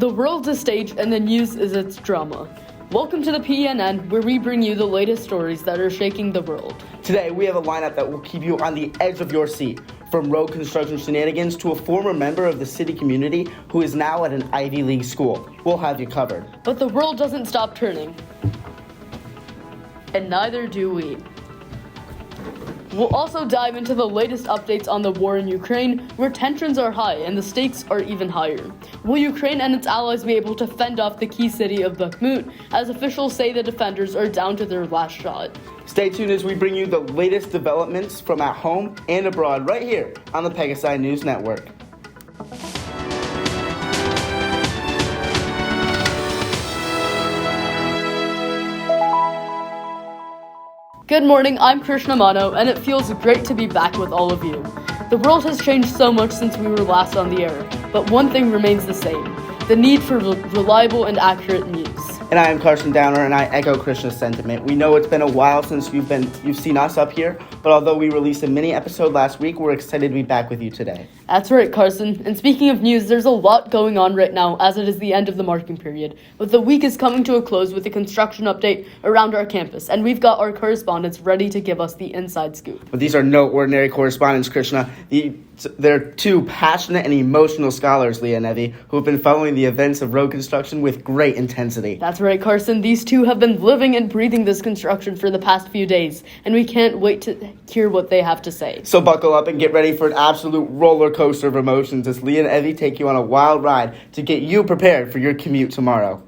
The world's a stage and the news is its drama. Welcome to the PNN, where we bring you the latest stories that are shaking the world. Today, we have a lineup that will keep you on the edge of your seat. From road construction shenanigans to a former member of the city community who is now at an Ivy League school. We'll have you covered. But the world doesn't stop turning. And neither do we. We'll also dive into the latest updates on the war in Ukraine, where tensions are high and the stakes are even higher. Will Ukraine and its allies be able to fend off the key city of Bakhmut, as officials say the defenders are down to their last shot? Stay tuned as we bring you the latest developments from at home and abroad right here on the Pegasi News Network. Good morning, I'm Krishna and it feels great to be back with all of you. The world has changed so much since we were last on the air, but one thing remains the same: the need for reliable and accurate news. And I am Carson Downer, and I echo Krishnas Sentiment. We know it's been a while since you've seen us up here, but although we released a mini episode last week, we're excited to be back with you today. That's right, Carson. And speaking of news, there's a lot going on right now as it is the end of the marking period. But the week is coming to a close with a construction update around our campus, and we've got our correspondents ready to give us the inside scoop. But these are no ordinary correspondents, Krishna. They're two passionate and emotional scholars, Lia and Evie, who have been following the events of road construction with great intensity. That's right, Carson. These two have been living and breathing this construction for the past few days, and we can't wait to hear what they have to say. So buckle up and get ready for an absolute roller coaster of emotions as Lia and Evie take you on a wild ride to get you prepared for your commute tomorrow.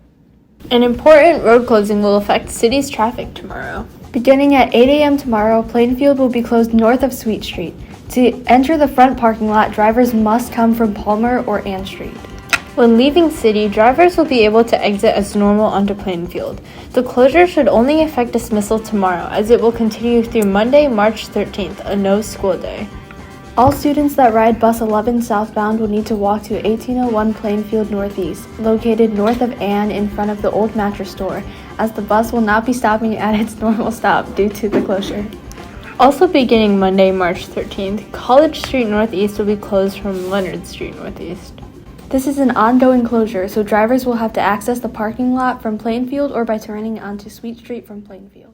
An important road closing will affect city's traffic tomorrow. Beginning at 8 a.m. tomorrow, Plainfield will be closed north of Sweet Street. To enter the front parking lot, drivers must come from Palmer or Ann Street. When leaving city, drivers will be able to exit as normal onto Plainfield. The closure should only affect dismissal tomorrow, as it will continue through Monday, March 13th, a no-school day. All students that ride Bus 11 southbound will need to walk to 1801 Plainfield Northeast, located north of Ann in front of the old mattress store, as the bus will not be stopping at its normal stop due to the closure. Also beginning Monday, March 13th, College Street Northeast will be closed from Leonard Street Northeast. This is an ongoing closure, so drivers will have to access the parking lot from Plainfield or by turning onto Sweet Street from Plainfield.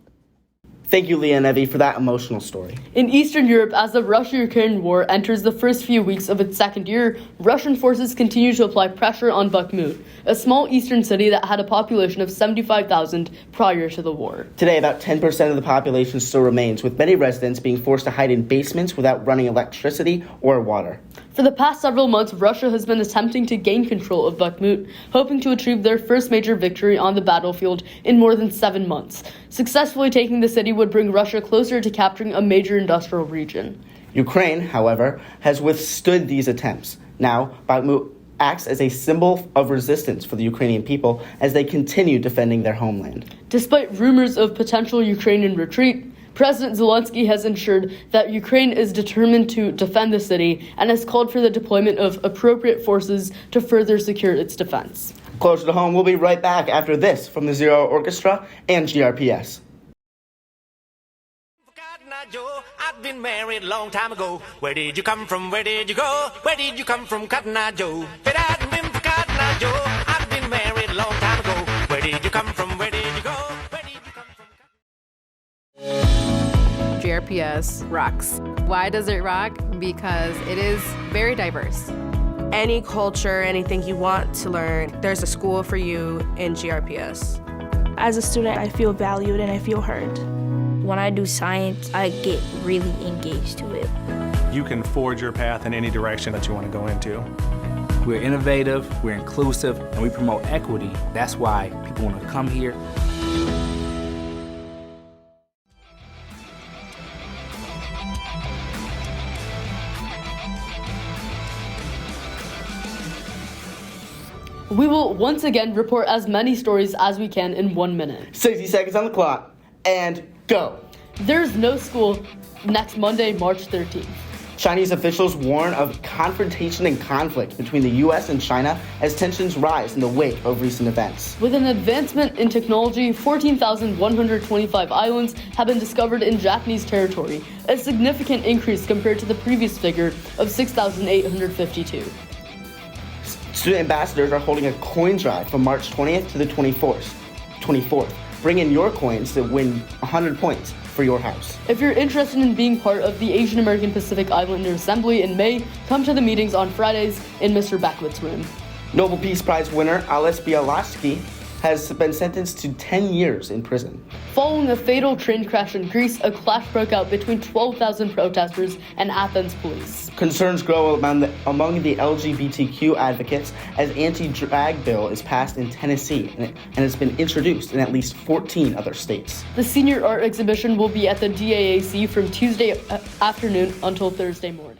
Thank you, Lia and Evie, for that emotional story. In Eastern Europe, as the Russia-Ukraine war enters the first few weeks of its second year, Russian forces continue to apply pressure on Bakhmut, a small eastern city that had a population of 75,000 prior to the war. Today, about 10% of the population still remains, with many residents being forced to hide in basements without running electricity or water. For the past several months, Russia has been attempting to gain control of Bakhmut, hoping to achieve their first major victory on the battlefield in more than 7 months. Successfully taking the city would bring Russia closer to capturing a major industrial region. Ukraine, however, has withstood these attempts. Now, Bakhmut acts as a symbol of resistance for the Ukrainian people as they continue defending their homeland. Despite rumors of potential Ukrainian retreat, President Zelensky has ensured that Ukraine is determined to defend the city and has called for the deployment of appropriate forces to further secure its defense. Closer to home, we'll be right back after this from the Zero Orchestra and GRPS. I've been married a long time ago. Where did you come from? Where did you go? Where did you come from, Cotton Eye Joe? I've been married a long time ago. Where did you come from? Where did you go? Where did you come from? GRPS rocks. Why does it rock? Because it is very diverse. Any culture, anything you want to learn, there's a school for you in GRPS. As a student, I feel valued and I feel heard. When I do science, I get really engaged to it. You can forge your path in any direction that you want to go into. We're innovative, we're inclusive, and we promote equity. That's why people want to come here. We will once again report as many stories as we can in 1 minute. 60 seconds on the clock, and go. There's no school next Monday, March 13th. Chinese officials warn of confrontation and conflict between the U.S. and China as tensions rise in the wake of recent events. With an advancement in technology, 14,125 islands have been discovered in Japanese territory, a significant increase compared to the previous figure of 6,852. Student ambassadors are holding a coin drive from March 20th to the 24th. Bring in your coins to win 100 points for your house. If you're interested in being part of the Asian American Pacific Islander Assembly in May, come to the meetings on Fridays in Mr. Backwood's room. Nobel Peace Prize winner Ales Bialaski has been sentenced to 10 years in prison. Following a fatal train crash in Greece, a clash broke out between 12,000 protesters and Athens police. Concerns grow among the LGBTQ advocates as anti-drag bill is passed in Tennessee and has been introduced in at least 14 other states. The senior art exhibition will be at the DAAC from Tuesday afternoon until Thursday morning.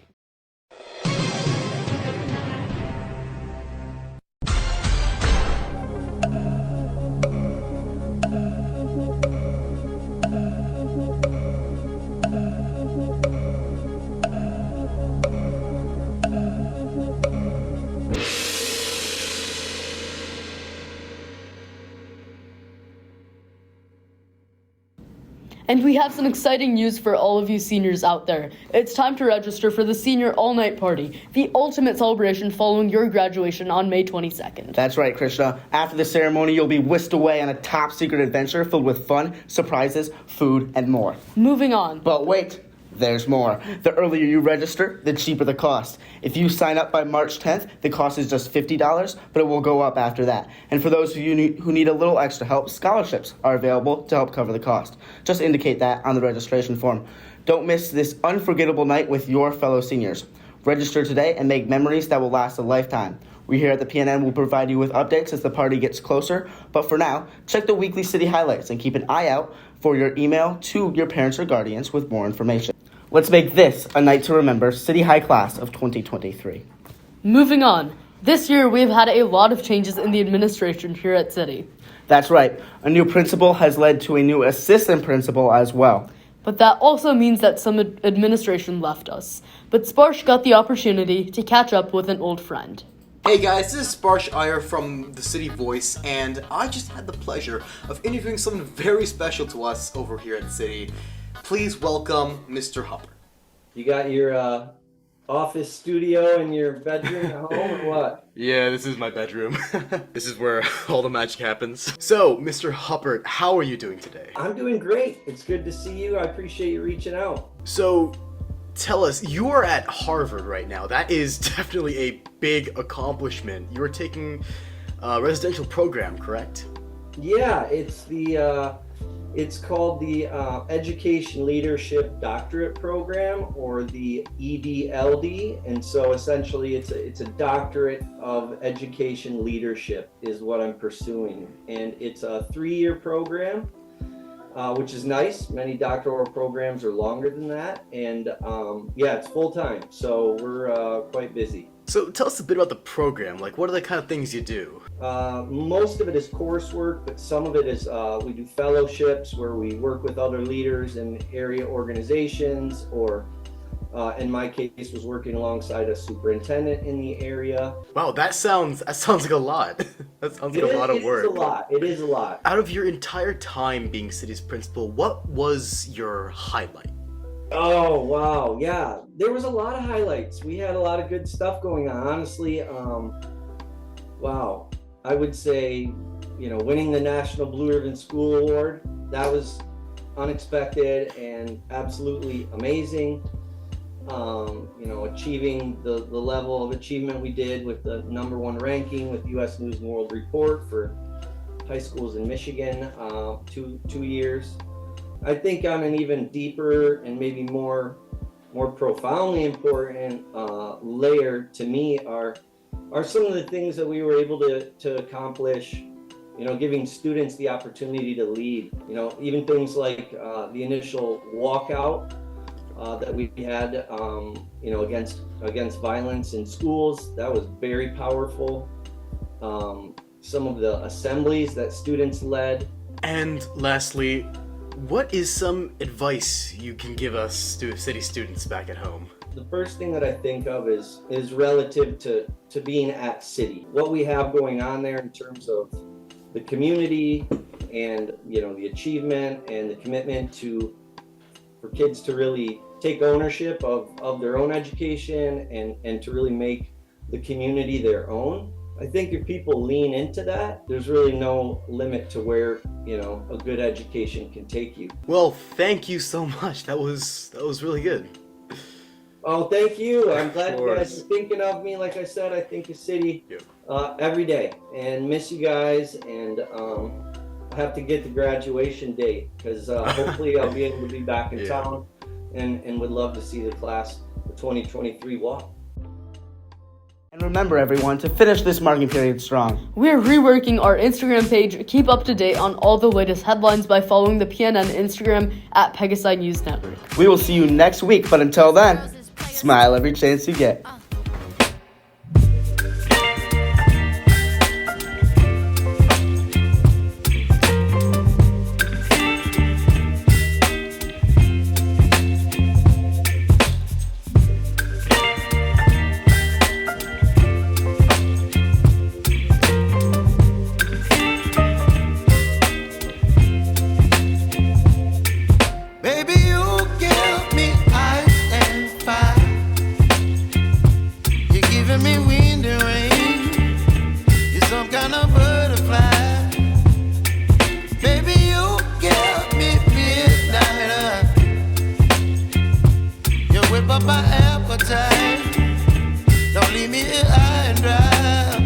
And we have some exciting news for all of you seniors out there. It's time to register for the Senior All-Night Party, the ultimate celebration following your graduation on May 22nd. That's right, Krishna. After the ceremony, you'll be whisked away on a top-secret adventure filled with fun, surprises, food, and more. Moving on. But wait, there's more. The earlier you register, the cheaper the cost. If you sign up by March 10th, the cost is just $50, but it will go up after that. And for those of you who need a little extra help, scholarships are available to help cover the cost. Just indicate that on the registration form. Don't miss this unforgettable night with your fellow seniors. Register today and make memories that will last a lifetime. We here at the PNN will provide you with updates as the party gets closer, but for now, check the weekly city highlights and keep an eye out for your email to your parents or guardians with more information. Let's make this a night to remember, City High Class of 2023. Moving on. This year, we've had a lot of changes in the administration here at City. That's right. A new principal has led to a new assistant principal as well. But that also means that some administration left us. But Sparsh got the opportunity to catch up with an old friend. Hey guys, this is Sparsh from the City Voice, and I just had the pleasure of interviewing someone very special to us over here at City. Please welcome Mr. Hubbard. You got your office studio in your bedroom at home or what? Yeah, this is my bedroom. This is where all the magic happens. So, Mr. Huppert, how are you doing today? I'm doing great. It's good to see you. I appreciate you reaching out. So, tell us, you are at Harvard right now. That is definitely a big accomplishment. You are taking a residential program, correct? Yeah, it's called the Education Leadership Doctorate Program, or the EDLD, and so essentially it's a doctorate of education leadership is what I'm pursuing, and it's a 3-year program, which is nice. Many doctoral programs are longer than that, and yeah, it's full-time, so we're quite busy. So tell us a bit about the program. Like, what are the kind of things you do? Most of it is coursework, but some of it is we do fellowships where we work with other leaders in area organizations, or in my case was working alongside a superintendent in the area. Wow, that sounds like a lot. That sounds like a lot of work. It is a lot. Out of your entire time being city's principal, what was your highlight? Oh, wow. Yeah, there was a lot of highlights. We had a lot of good stuff going on. Honestly, wow. I would say, winning the National Blue Ribbon School Award, that was unexpected and absolutely amazing. Achieving the level of achievement we did with the #1 ranking with U.S. News and World Report for high schools in Michigan, 2 years. I think on an even deeper and maybe more profoundly important layer to me are some of the things that we were able to accomplish, giving students the opportunity to lead, even things like the initial walkout that we had, against violence in schools. That was very powerful. Some of the assemblies that students led. And lastly, what is some advice you can give us city students back at home? The first thing that I think of is relative to being at City. What we have going on there in terms of the community and the achievement and the commitment for kids to really take ownership of their own education and to really make the community their own. I think if people lean into that, there's really no limit to where, you know, a good education can take you. Well, thank you so much. That was really good. Oh, thank you. I'm glad you guys are thinking of me. Like I said, I think of City every day and miss you guys. And I have to get the graduation date because hopefully I'll be able to be back in town and would love to see the class, the 2023 walk. And remember, everyone, to finish this marking period strong. We're reworking our Instagram page. Keep up to date on all the latest headlines by following the PNN Instagram at Pegasi News Network. We will see you next week, but until then, smile every chance you get. Baby, you give me ice and fire. You're giving me wind and rain. You're some kind of butterfly. Baby, you give me midnight. You whip up my appetite. Don't leave me here high and dry.